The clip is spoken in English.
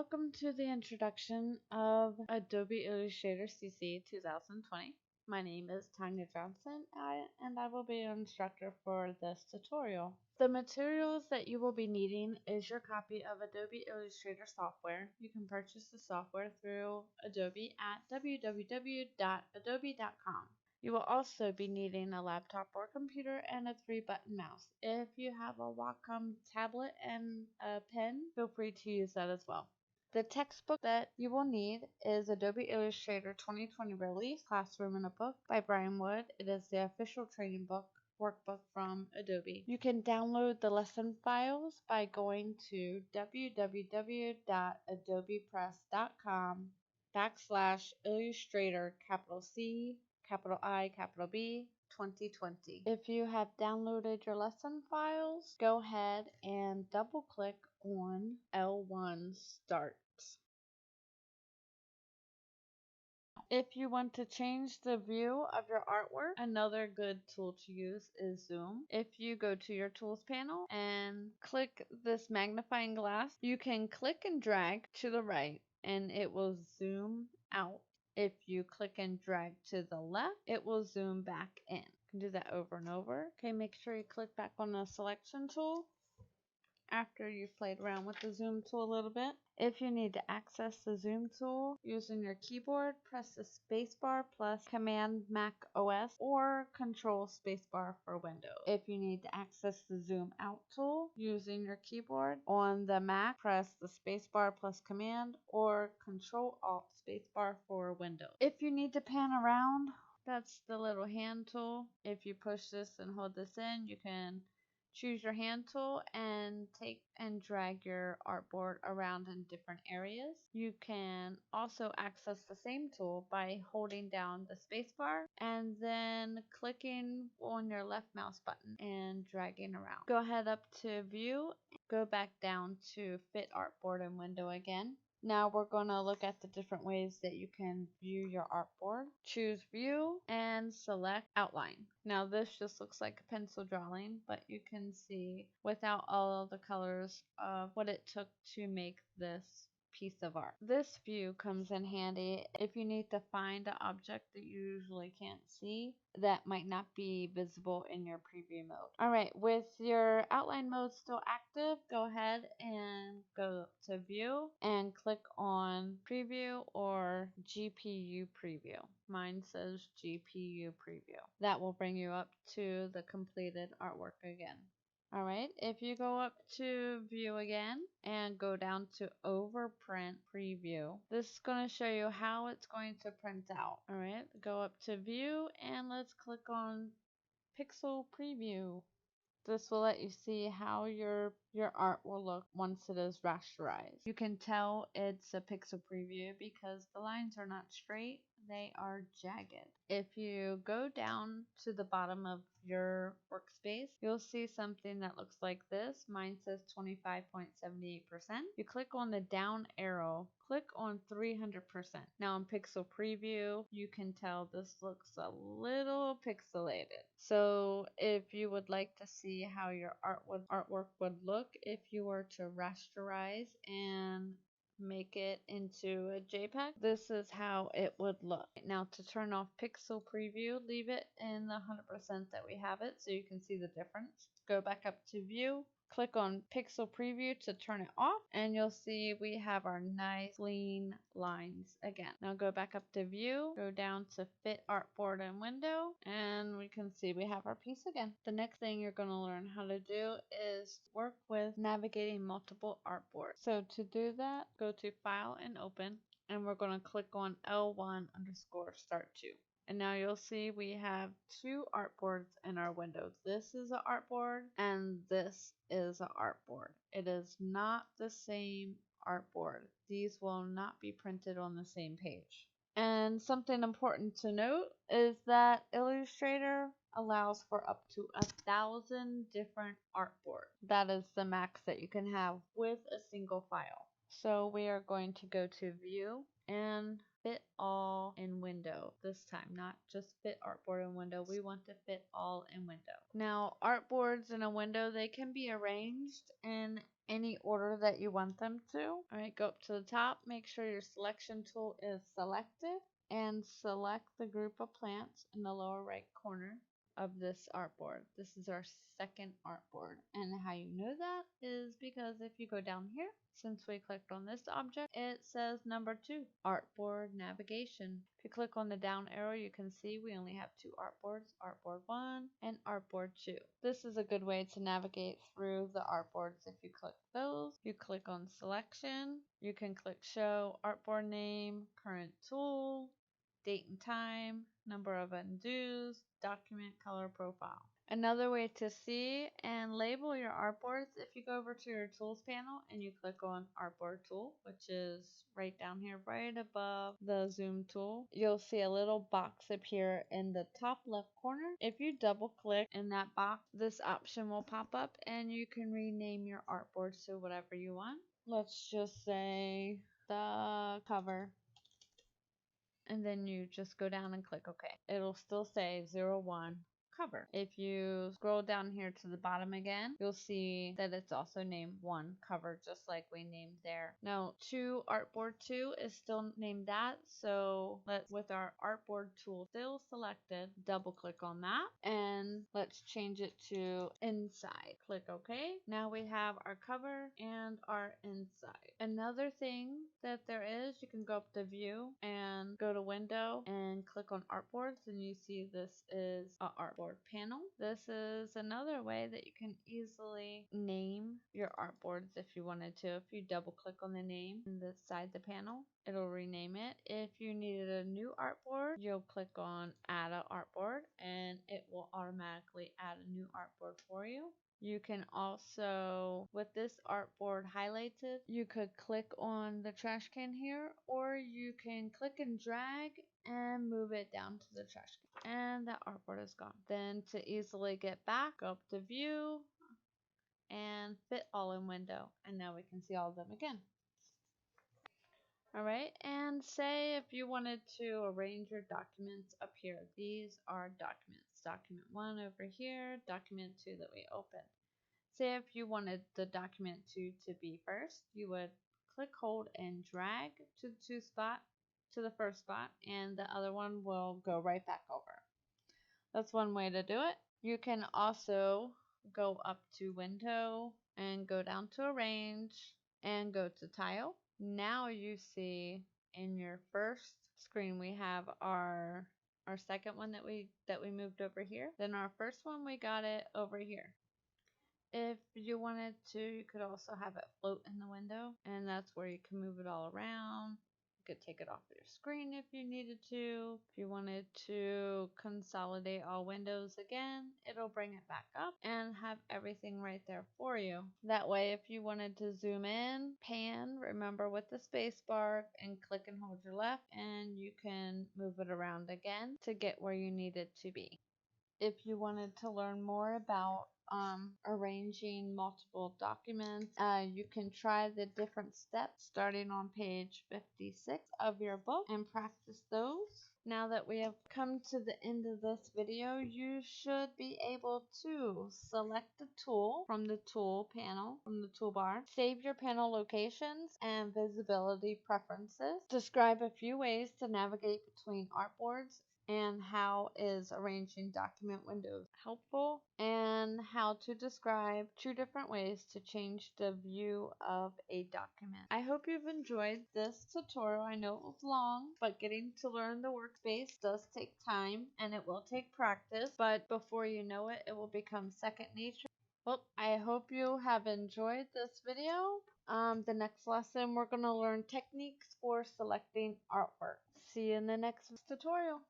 Welcome to the introduction of Adobe Illustrator CC 2020. My name is Tanya Johnson and I will be your instructor for this tutorial. The materials that you will be needing is your copy of Adobe Illustrator software. You can purchase the software through Adobe at www.adobe.com. You will also be needing a laptop or computer and a 3-button mouse. If you have a Wacom tablet and a pen, feel free to use that as well. The textbook that you will need is Adobe Illustrator 2020 Release, Classroom in a Book by Brian Wood. It is the official training workbook from Adobe. You can download the lesson files by going to www.adobepress.com/Illustrator C I B 2020. If you have downloaded your lesson files, go ahead and double click on L1 Start. If you want to change the view of your artwork, another good tool to use is Zoom. If you go to your tools panel and click this magnifying glass, you can click and drag to the right and it will zoom out. If you click and drag to the left, it will zoom back in. You can do that over and over. Okay, make sure you click back on the selection tool after you've played around with the zoom tool a little bit. If you need to access the zoom tool using your keyboard, press the spacebar plus Command Mac OS or Control spacebar for Windows. If you need to access the zoom out tool using your keyboard on the Mac, press the spacebar plus Command or Control Alt spacebar for Windows. If you need to pan around, that's the little hand tool. If you push this and hold this in, you can choose your hand tool and take and drag your artboard around in different areas. You can also access the same tool by holding down the spacebar and then clicking on your left mouse button and dragging around. Go ahead up to View, go back down to Fit Artboard and Window again. Now we're going to look at the different ways that you can view your artboard. Choose View and select Outline. Now this just looks like a pencil drawing, but you can see without all of the colors of what it took to make this piece of art. This view comes in handy if you need to find an object that you usually can't see that might not be visible in your preview mode. Alright, with your outline mode still active, go ahead and go to View and click on Preview or GPU Preview. Mine says GPU Preview. That will bring you up to the completed artwork again. Alright, if you go up to View again and go down to Overprint Preview, this is going to show you how it's going to print out. Alright, go up to View and let's click on Pixel Preview. This will let you see how your art will look once it is rasterized. You can tell it's a pixel preview because the lines are not straight, they are jagged. If you go down to the bottom of your workspace, you'll see something that looks like this. Mine says 25.78%. You click on the down arrow, click on 300%. Now in Pixel Preview, you can tell this looks a little pixelated. So if you would like to see how your artwork would look if you were to rasterize and make it into a JPEG, this is how it would look. Now to turn off Pixel Preview, leave it in the 100% that we have it so you can see the difference. Go back up to View, click on Pixel Preview to turn it off, and you'll see we have our nice clean lines again. Now go back up to View, go down to Fit Artboard and Window, and we can see we have our piece again. The next thing you're going to learn how to do is work with navigating multiple artboards. So to do that, go to File and Open, and we're going to click on L1_Start to. And now you'll see we have two artboards in our window. This is an artboard and this is an artboard. It is not the same artboard. These will not be printed on the same page. And something important to note is that Illustrator allows for up to 1,000 different artboards. That is the max that you can have with a single file. So we are going to go to View and Fit All in Window this time, not just Fit Artboard in Window. We want to fit all in Window. Now artboards in a window, they can be arranged in any order that you want them to. Alright, go up to the top, make sure your selection tool is selected, and select the group of plants in the lower right corner of this artboard. This is our second artboard, and how you know that is because if you go down here, since we clicked on this object, it says number 2, Artboard Navigation. If you click on the down arrow, you can see we only have 2 artboards, Artboard 1 and Artboard 2. This is a good way to navigate through the artboards. If you click those, you click on selection, you can click show artboard name, current tool, date and time, number of undos, document color profile. Another way to see and label your artboards, if you go over to your tools panel and you click on artboard tool, which is right down here, right above the zoom tool, you'll see a little box appear in the top left corner. If you double click in that box, this option will pop up and you can rename your artboard to whatever you want. Let's just say the cover. And then you just go down and click OK. It'll still say 01 cover. If you scroll down here to the bottom again, you'll see that it's also named 1 cover, just like we named there. Now, Artboard 2 is still named that, so with our Artboard tool still selected, double click on that, and let's change it to inside. Click OK. Now we have our cover and our inside. Another thing that there is, you can go up to view and go to window and click on artboards, and you see this is an artboard panel. This is another way that you can easily name your artboards if you wanted to. If you double click on the name inside the panel, it'll rename it. If you needed a new artboard, you'll click on add an artboard and it will automatically add a new artboard for you. You can also, with this artboard highlighted, you could click on the trash can here, or you can click and drag and move it down to the trash can. And that artboard is gone. Then to easily get back, go up to view and fit all in window. And now we can see all of them again. Alright, and say if you wanted to arrange your documents up here. These are documents. Document 1 over here, document 2 that we opened. Say if you wanted the document 2 to be first, you would click, hold, and drag to the first spot, and the other one will go right back over. That's one way to do it. You can also go up to window and go down to arrange and go to tile. Now you see in your first screen we have our second one that we moved over here. Then our first one, we got it over here. If you wanted to, you could also have it float in the window, and that's where you can move it all around. You could take it off your screen if you needed to. If you wanted to consolidate all windows again, it'll bring it back up and have everything right there for you. That way, if you wanted to zoom in, pan, remember with the space bar, and click and hold your left, and you can move it around again to get where you need it to be. If you wanted to learn more about arranging multiple documents, you can try the different steps starting on page 56 of your book and practice those. Now that we have come to the end of this video, you should be able to select a tool from the tool panel, from the toolbar, save your panel locations and visibility preferences, describe a few ways to navigate between artboards, and how is arranging document windows helpful, and how to describe 2 different ways to change the view of a document. I hope you've enjoyed this tutorial. I know it was long, but getting to learn the workspace does take time and it will take practice, but before you know it, it will become second nature. Well, I hope you have enjoyed this video. The next lesson, we're going to learn techniques for selecting artwork. See you in the next tutorial.